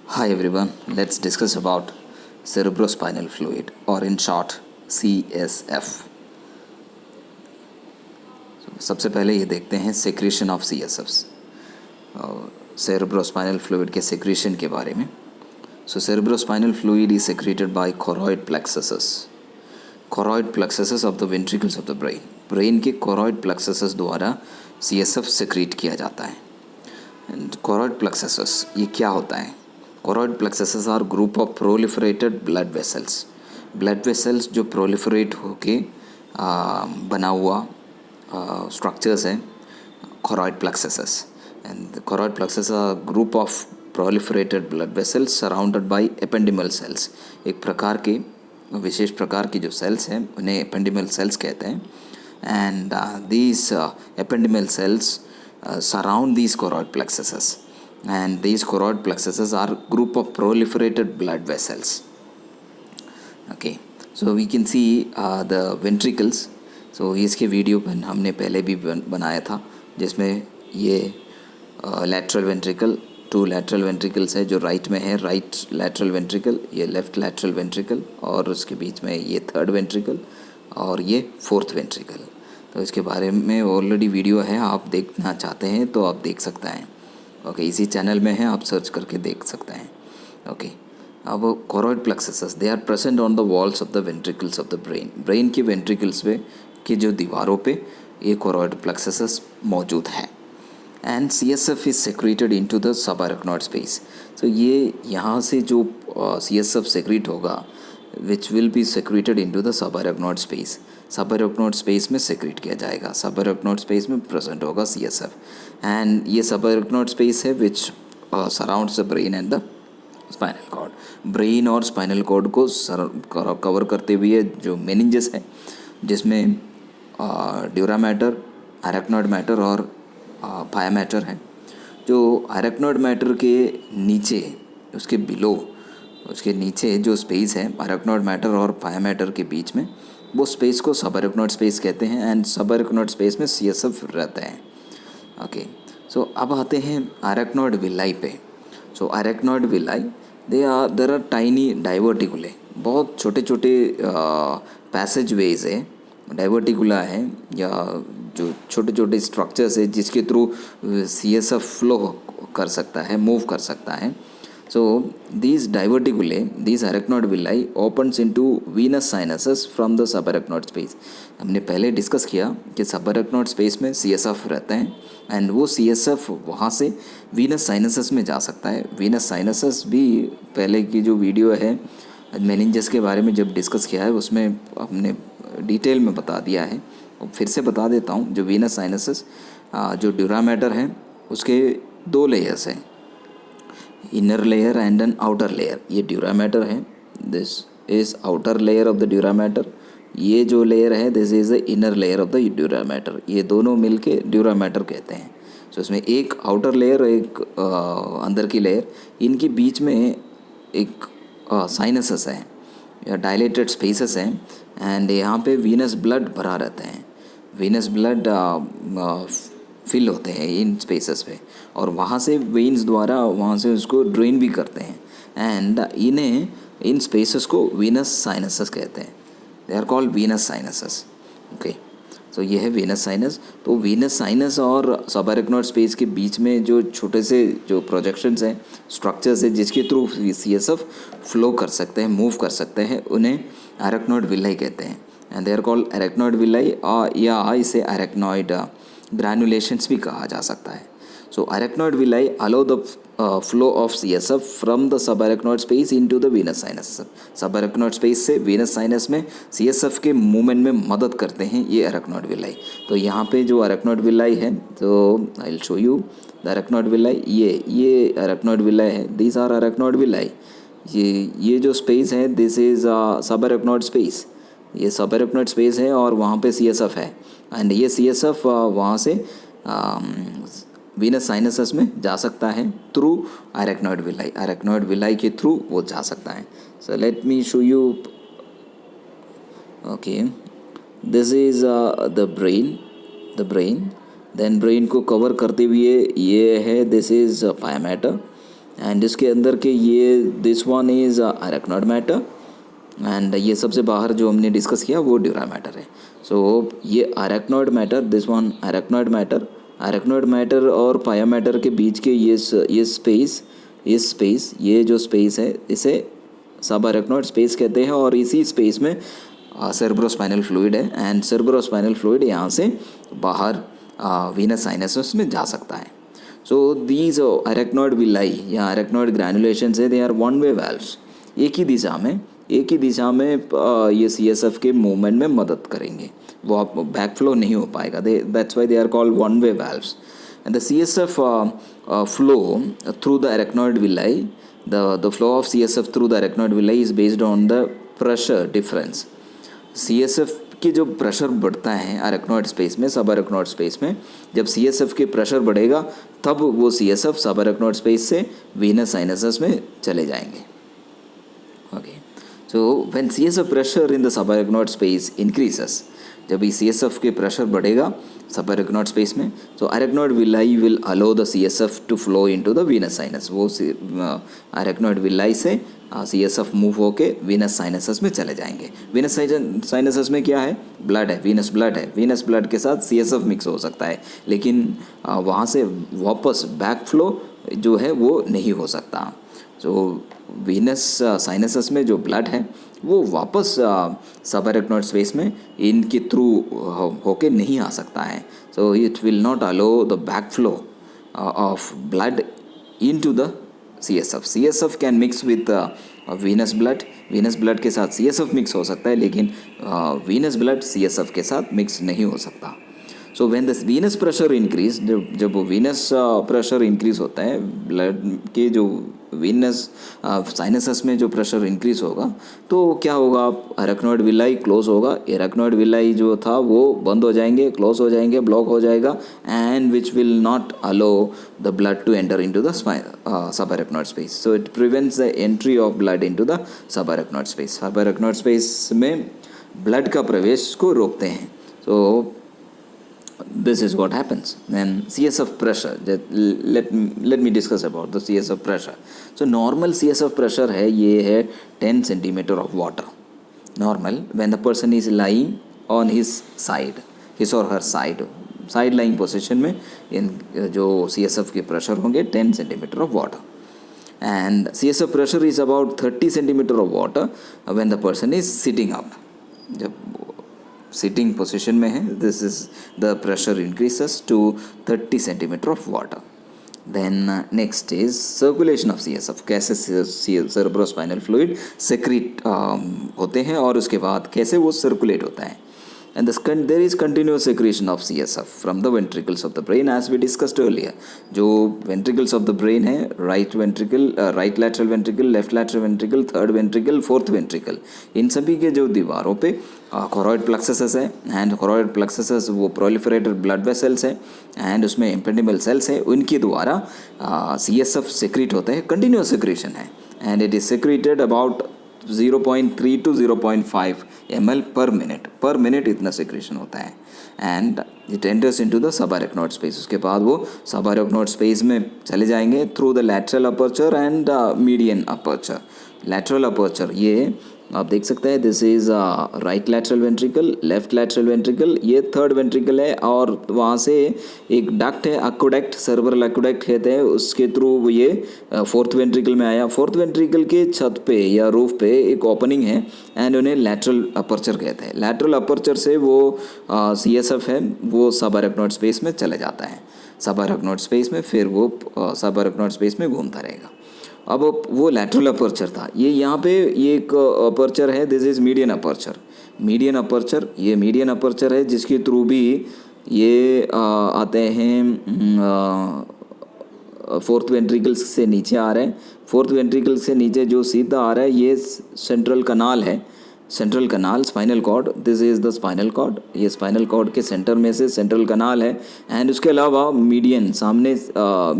Hi everyone, let's discuss about cerebrospinal fluid or in short CSF. सबसे पहले ये देखते हैं secretion of CSFs, cerebrospinal fluid के सेक्रेशन के बारे में. So cerebrospinal fluid is secreted by choroid plexuses of the ventricles of the brain. Brain के choroid plexuses द्वारा CSF secrete किया जाता है. And choroid plexuses ये क्या होता है? Choroid plexuses are group of proliferated blood vessels. Blood vessels जो proliferate होके बना हुआ structures हैं choroid plexuses. And the choroid plexuses are a group of proliferated blood vessels surrounded by ependymal cells. एक प्रकार के विशेष प्रकार की जो cells हैं उन्हें ependymal cells कहते हैं. And these ependymal cells surround these choroid plexuses. And these choroid plexuses are group of proliferated blood vessels. Okay, so we can see the ventricles. So इसके वीडियो पर हमने पहले भी बनाया था जिसमें ये lateral ventricle, two lateral ventricles है जो राइट में है, राइट lateral ventricle, ये लेफ्ट lateral ventricle और उसके बीच में ये थर्ड ventricle और ये फोर्थ ventricle. तो इसके बारे में ऑलरेडी वीडियो है, आप देखना चाहते हैं तो आप देख सकते हैं. ओके, इसी चैनल में है, आप सर्च करके देख सकते हैं. ओके, अब choroid plexuses they are present on the walls of the ventricles of the brain. Brain के वेंट्रिकल्स पे की जो दीवारों पे ये choroid plexuses मौजूद है. And CSF is secreted into the subarachnoid space. तो ये यहाँ से जो CSF सेक्रेट होगा which will be secreted into the subarachnoid space. subarachnoid space में सेक्रेट किया जाएगा. subarachnoid स्पेस में प्रेजेंट होगा CSF. एंड ये subarachnoid स्पेस है which surrounds the brain and the spinal cord. Brain और स्पाइनल कॉर्ड को कवर करते हुए जो मेनिंजस है जिसमें ड्यूरा मैटर, अरेक्नॉइड मैटर और पाया मैटर है. जो अरेक्नॉइड मैटर के नीचे उसके बिलो उसके नीचे जो स्पेस है अरेक्नॉइड मैटर और पाया मैटर के बीच में, वो स्पेस को subarachnoid स्पेस कहते हैं. एंड subarachnoid स्पेस में CSF रहते हैं. ओके, सो अब आते हैं अरेक्नॉइड विलाई पे. So arachnoid villi there are tiny diverticulae. बहुत छोटे छोटे पैसेज वेज है, डाइवर्टिकुला है या जो छोटे छोटे स्ट्रक्चर्स है जिसके थ्रू CSF फ्लो कर सकता है, मूव कर सकता है. So these diverticulae, these arachnoid villi opens into venous sinuses from the subarachnoid space. हमने पहले डिस्कस किया कि subarachnoid space में CSF रहता है एंड वो CSF वहाँ से venous sinuses में जा सकता है. venous sinuses भी पहले की जो वीडियो है मेनिंजस के बारे में जब डिस्कस किया है उसमें हमने डिटेल में बता दिया है. फिर से बता देता हूँ. जो venous sinuses जो ड्यूरा मैटर है उसके दो लेयर्स हैं, inner layer and an outer layer. ये ड्यूरा मैटर है, this is outer layer of the dura mater. ये जो लेयर है this is the inner layer of the dura mater. ये दोनों मिलके ड्यूरा मैटर कहते हैं. सो इसमें एक आउटर लेयर और एक अंदर की लेयर, इनके बीच में एक साइनसेस है या डायलेटेड स्पेसेस हैं एंड यहाँ पे वीनस ब्लड भरा रहता है. वीनस ब्लड फिल होते हैं इन स्पेसेस पे और वहाँ से वेन्स द्वारा वहाँ से उसको ड्रेन भी करते हैं. एंड इन्हें इन स्पेसेस को वीनस साइनसेस कहते हैं. They are called venous sinuses. Okay, तो ये है वीनस साइनस. तो वीनस साइनस और subarachnoid स्पेस के बीच में जो छोटे से जो प्रोजेक्शंस हैं, स्ट्रक्चर्स हैं जिसके थ्रू CSF फ्लो कर सकते हैं, मूव कर सकते हैं, उन्हें अरेक्नॉइड विलाई कहते हैं. And they are called arachnoid villi या इसे अरेक्नॉइड ग्रैनुलेशंस भी कहा जा सकता है. So arachnoid villi allow the flow of CSF from the subarachnoid space into the venous sinus. subarachnoid space से वीनस साइनस में CSF के मूवमेंट में मदद करते हैं ये अरेक्नॉइड विलाई. तो यहाँ पे जो अरेक्नॉइड विलाई है, तो I will show you the arachnoid villi. ये अरेक्नॉइड विलाई है, दीज आर अरेक्नॉइड विलाई. ये जो स्पेस है दिस इज़ subarachnoid स्पेस. ये subarachnoid स्पेस है और वहाँ पे CSF है एंड ये CSF वहाँ से वीनस साइनसेस में जा सकता है through arachnoid villi. Arachnoid villi के थ्रू वो जा सकता है. So let me show you. Okay, this is the brain. Then brain को कवर करते हुए ये है, this is pia mater. And इसके अंदर के ये this one is arachnoid mater, and ये सबसे बाहर जो हमने डिस्कस किया वो ड्यूरा मैटर है. सो ये arachnoid matter, this one arachnoid matter और पाया मैटर के बीच के ये स्पेस ये जो स्पेस है इसे सब अरेक्नॉइड स्पेस कहते हैं. और इसी स्पेस में सेरेब्रोस्पाइनल फ्लूइड है, एंड सेरेब्रोस्पाइनल फ्लूइड यहाँ से बाहर वीनस साइनसस में जा सकता है. सो दीज अरेक्नॉइड विलाई या अरेक्नॉइड ग्रैनुलेशन है, they are one way valves. एक ही दिशा में ये CSF के मूवमेंट में मदद करेंगे. वो आप बैक फ्लो नहीं हो पाएगा. That's why they are called one way valves. And the CSF flow through the arachnoid villi, the flow of CSF through the arachnoid villi is based on the pressure difference. CSF की जो pressure बढ़ता है arachnoid space में, सब arachnoid space में, जब CSF के pressure बढ़ेगा तब वो CSF सब अरेक्नॉइड स्पेस से वीनस साइनसस में चले जाएंगे. Okay, so when CSF pressure in the subarachnoid space increases, जब ये CSF के प्रेशर बढ़ेगा सब अरेक्नॉइड स्पेस में, तो arachnoid villi will allow the CSF to flow into the venous sinus. वो अरेक्नॉइड विलाई से CSF मूव होके वीनस साइनसस में चले जाएंगे. वीनस साइनसस में क्या है? ब्लड है, वीनस ब्लड है. वीनस ब्लड के साथ CSF मिक्स हो सकता है, लेकिन वहाँ से वापस बैक फ्लो जो है वो नहीं हो सकता. तो वीनस साइनसस में जो ब्लड है वो वापस सब अरेक्नॉइड स्पेस में इनके थ्रू होके नहीं आ सकता है. So it will not allow the back flow of blood into the CSF. CSF can mix with venous blood. Venous blood के साथ CSF मिक्स हो सकता है, लेकिन वीनस ब्लड CSF के साथ मिक्स नहीं हो सकता. So when the Venus pressure increase, जब वो वीनस प्रेशर इंक्रीज होता है, ब्लड के जो वीनस साइनसस में जो प्रेशर इंक्रीज होगा तो क्या होगा? अरेक्नॉइड विलाई क्लोज होगा. अरेक्नॉइड विलाई जो था वो बंद हो जाएंगे, क्लोज हो जाएंगे, ब्लॉक हो जाएगा, and which will not allow the blood to enter into the subarachnoid space. So it prevents the entry of blood into the subarachnoid space. Subarachnoid space में blood का प्रवेश को रोकते हैं. सो this is what happens. Then CSF pressure, let me discuss about the CSF pressure. So normal CSF pressure है, ये है 10 centimeter of water. Normal when the person is lying on his side, his or her side lying position में इन जो CSF के pressure होंगे 10 centimeter of water. And CSF pressure is about 30 centimeter of water when the person is sitting up. जब sitting position में है, this is the pressure increases to 30 centimetre of water. Then next is circulation of CSF. कैसे cerebrospinal fluid secrete होते हैं और उसके बाद कैसे वो सर्कुलेट होता है. And there is continuous secretion of CSF from the ventricles of the brain as we discussed earlier. जो ventricles of the brain है, right ventricle, right lateral ventricle, left lateral ventricle, third ventricle, fourth ventricle, इन सभी के जो दीवारों पे choroid plexuses है, and choroid plexuses वो proliferated blood vessels है, and उसमें ependymal cells है, उनके द्वारा CSF secrete होते हैं. continuous secretion है, and it is secreted about 0.3 to 0.5 ml per minute इतना सेक्रेशन होता है. And it enters into the subarachnoid space. उसके बाद वो सब अरेक्नॉइड स्पेस में चले जाएंगे through the lateral aperture and median aperture. Lateral aperture ये आप देख सकते हैं, this is right lateral ventricle, left lateral ventricle, ये थर्ड वेंट्रिकल है, और वहाँ से एक डक्ट है, एक्वेडक्ट, सेरेब्रल एक्वेडक्ट कहते हैं, उसके थ्रू ये फोर्थ वेंट्रिकल में आया. फोर्थ वेंट्रिकल के छत पे या रूफ पे एक ओपनिंग है, एंड उन्हें लैटरल अपर्चर कहते हैं. लैटरल अपर्चर से वो CSF है वो सब अरेक्नॉइड स्पेस में चले जाता है. सब अरेक्नॉइड स्पेस में फिर वो सब अरेक्नॉइड स्पेस में घूमता रहेगा. अब वो लैटरल अपर्चर था, ये यहाँ पे ये एक अपर्चर है, this is median aperture. Median aperture, ये मीडियन अपर्चर है जिसके थ्रू भी ये आते हैं फोर्थ वेंट्रिकल्स से नीचे आ रहे हैं. फोर्थ वेंट्रिकल से नीचे जो सीधा आ रहा है ये सेंट्रल कनाल है, central canal, spinal cord, this is the spinal cord. ये स्पाइनल कॉर्ड के सेंटर में से सेंट्रल कनाल है. एंड उसके अलावा मीडियन सामने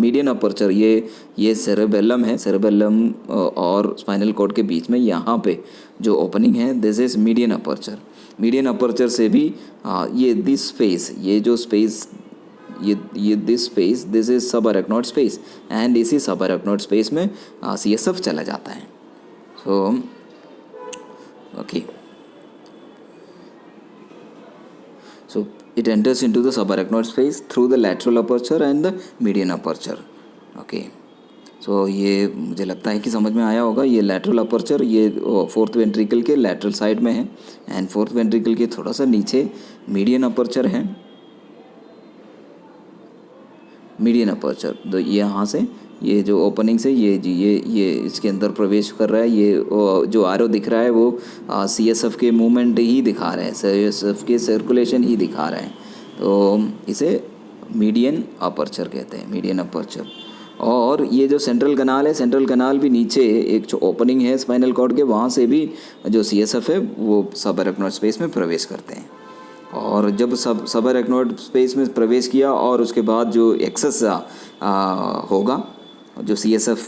मीडियन अपर्चर, ये सेरेबेलम है. सेरेबेलम और स्पाइनल कॉर्ड के बीच में यहाँ पे जो ओपनिंग है, this is median aperture. Median aperture से भी ये दिस स्पेस, ये जो स्पेस ये दिस स्पेस, दिस इज सब अरेक्नॉइड स्पेस, एंड इसी सब अरेक्नॉइड स्पेस में CSF चला जाता है. So okay, so it enters into the subarachnoid space through the lateral aperture and the median aperture. okay, so ये मुझे लगता है कि समझ में आया होगा. ये lateral aperture ये फोर्थ वेंट्रिकल के lateral साइड में है, एंड फोर्थ वेंट्रिकल के थोड़ा सा नीचे median aperture है. मीडियन अपर्चर, तो यहाँ से ये जो ओपनिंग से ये इसके अंदर प्रवेश कर रहा है. ये जो आरो दिख रहा है वो CSF के मूवमेंट ही दिखा रहे हैं, CSF के सर्कुलेशन ही दिखा रहे हैं. तो इसे मीडियन अपर्चर कहते हैं, मीडियन अपर्चर. और ये जो सेंट्रल कनाल है, सेंट्रल कनाल भी नीचे एक जो ओपनिंग है स्पाइनल कॉर्ड के, वहाँ से भी जो CSF है वो सब अरेक्नॉइड स्पेस में प्रवेश करते हैं. और जब सब अरेक्नॉइड स्पेस में प्रवेश किया और उसके बाद जो एक्सेस होगा, जो CSF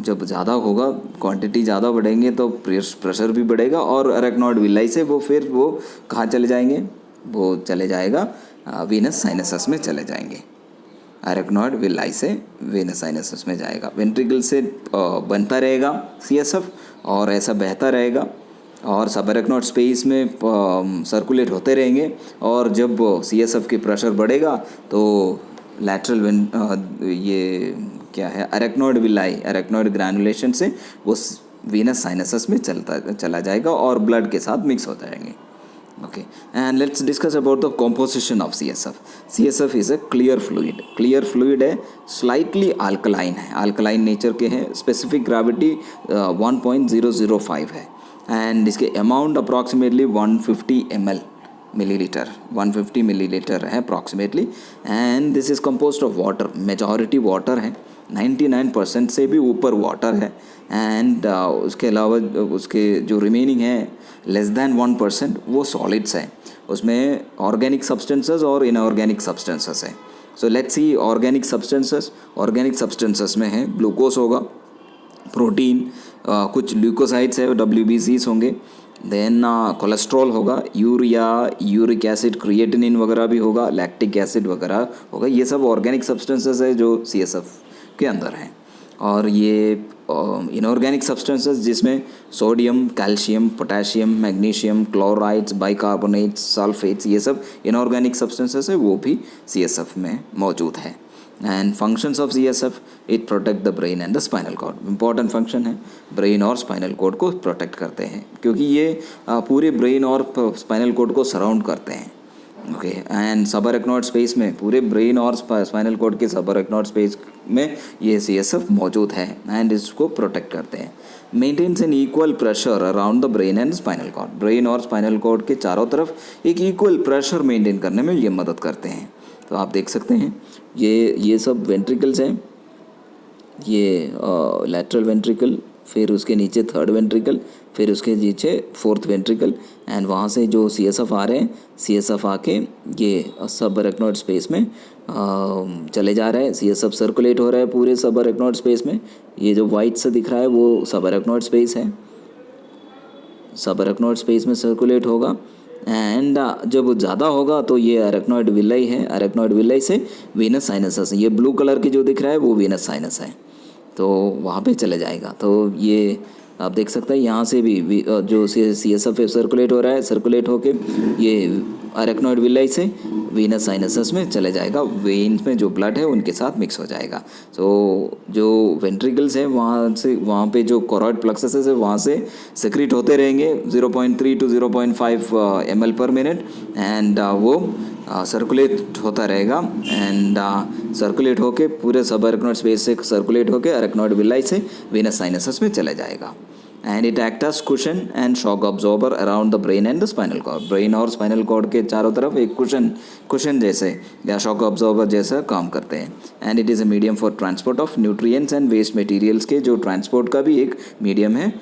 जब ज़्यादा होगा, क्वांटिटी ज़्यादा बढ़ेंगे तो प्रेशर भी बढ़ेगा, और अरेक्नॉइड विलाई से वो फिर वो कहाँ चले जाएंगे, वो चले जाएगा वीनस साइनसस में चले जाएंगे. अरेक्नॉइड विलाई से वीनस साइनसस में जाएगा. वेंट्रिकल से बनता रहेगा CSF और ऐसा बहता रहेगा और सब अरेक्नॉइड स्पेस में सर्कुलेट होते रहेंगे. और जब CSF की प्रेशर बढ़ेगा तो लैटरल ये क्या है, अरेक्नॉइड विलाई, अरेक्नॉइड ग्रैनुलेशन से वो वीनस साइनसस में चला जाएगा और ब्लड के साथ मिक्स हो जाएंगे. Okay, and let's discuss about the composition of CSF. CSF is a clear fluid. Clear fluid है, स्लाइटली अल्कलाइन है, अल्कलाइन नेचर के हैं. स्पेसिफिक ग्रेविटी 1.005 है, एंड इसके amount approximately 150 ml millilitre, 150 millilitre है approximately. And this is composed of water, majority water है, 99% से भी ऊपर वाटर है. एंड उसके अलावा उसके जो रिमेनिंग है लेस दैन 1% वो सॉलिड्स हैं. उसमें ऑर्गेनिक सब्सटेंसेस और इनऑर्गेनिक सब्सटेंसेस हैं. So let's see organic substances. Organic substances में है ग्लूकोज होगा, प्रोटीन, कुछ ल्यूकोसाइड्स है, WBCs होंगे, देन कोलेस्ट्रॉल होगा, यूरिया, यूरिक एसिड, क्रिएटिनिन वगैरह भी होगा, लैक्टिक एसिड वगैरह होगा. ये सब ऑर्गेनिक सब्सटेंसेस है जो CSF के अंदर हैं. और ये इनऑर्गेनिक सब्सटेंसेस जिसमें sodium, calcium, potassium, magnesium, chlorides, bicarbonates, sulphates, ये सब इनऑर्गेनिक सब्सटेंसेस है, वो भी CSF में मौजूद है. And functions of CSF, it protect the brain and the spinal cord. Important function है, ब्रेन और स्पाइनल कॉर्ड को प्रोटेक्ट करते हैं क्योंकि ये पूरे ब्रेन और स्पाइनल कॉर्ड को सराउंड करते हैं. ओके, एंड सब अरेक्नॉइड स्पेस में, पूरे ब्रेन और स्पाइनल कॉर्ड के सब अरेक्नॉइड स्पेस में ये CSF मौजूद है एंड इसको प्रोटेक्ट करते हैं. Maintains an equal pressure around the brain and spinal cord. Brain और स्पाइनल कॉर्ड के चारों तरफ एक इक्वल प्रेशर मेंटेन करने में ये मदद करते हैं. तो आप देख सकते हैं ये सब वेंट्रिकल्स हैं, ये लैटरल वेंट्रिकल, फिर उसके नीचे थर्ड वेंट्रिकल, फिर उसके नीचे फोर्थ वेंट्रिकल, एंड वहाँ से जो CSF आ रहे हैं, CSF आके ये सब अरेक्नॉइड स्पेस में चले जा रहे हैं. CSF सर्कुलेट हो रहा है पूरे सब अरेक्नॉइड स्पेस में. ये जो वाइट से दिख रहा है वो सब अरेक्नॉइड स्पेस है, सब अरेक्नॉइड स्पेस में सर्कुलेट होगा. एंड जब ज़्यादा होगा तो ये अरेक्नॉइड विलाई है, अरेक्नॉइड विलाई से वीनस साइनसस है. ये ब्लू कलर की जो दिख रहा है वो वीनस साइनस है, तो वहाँ पे चले जाएगा. तो ये आप देख सकते हैं यहाँ से भी जो CSF सर्कुलेट हो रहा है, सर्कुलेट होके ये अरेक्नॉइड विलाई से वीनस साइनसस में चले जाएगा. वेन्स में जो ब्लड है उनके साथ मिक्स हो जाएगा. तो जो वेंट्रिकल्स हैं वहाँ पे जो कोरॉइड प्लक्सस है वहाँ से सेक्रेट होते रहेंगे 0.3 to 0.5 ml पर मिनट, एंड वो सर्कुलेट होता रहेगा. एंड सर्कुलेट होके पूरे सब अरेक्नॉइड स्पेस से सर्कुलेट होके अरेक्नॉइड विलाई से वीनस साइनसस में चले जाएगा. And it act as cushion and shock absorber around the brain and the spinal cord. Brain और स्पाइनल कॉर्ड के चारों तरफ एक कुशन जैसे या शॉक अब्जॉर्बर जैसा काम करते हैं. And it is a medium for transport of nutrients and waste materials के जो ट्रांसपोर्ट का भी एक मीडियम है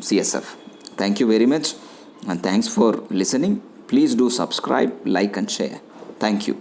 CSF. Thank you very much and thanks for listening. Please do subscribe, like and share. Thank you.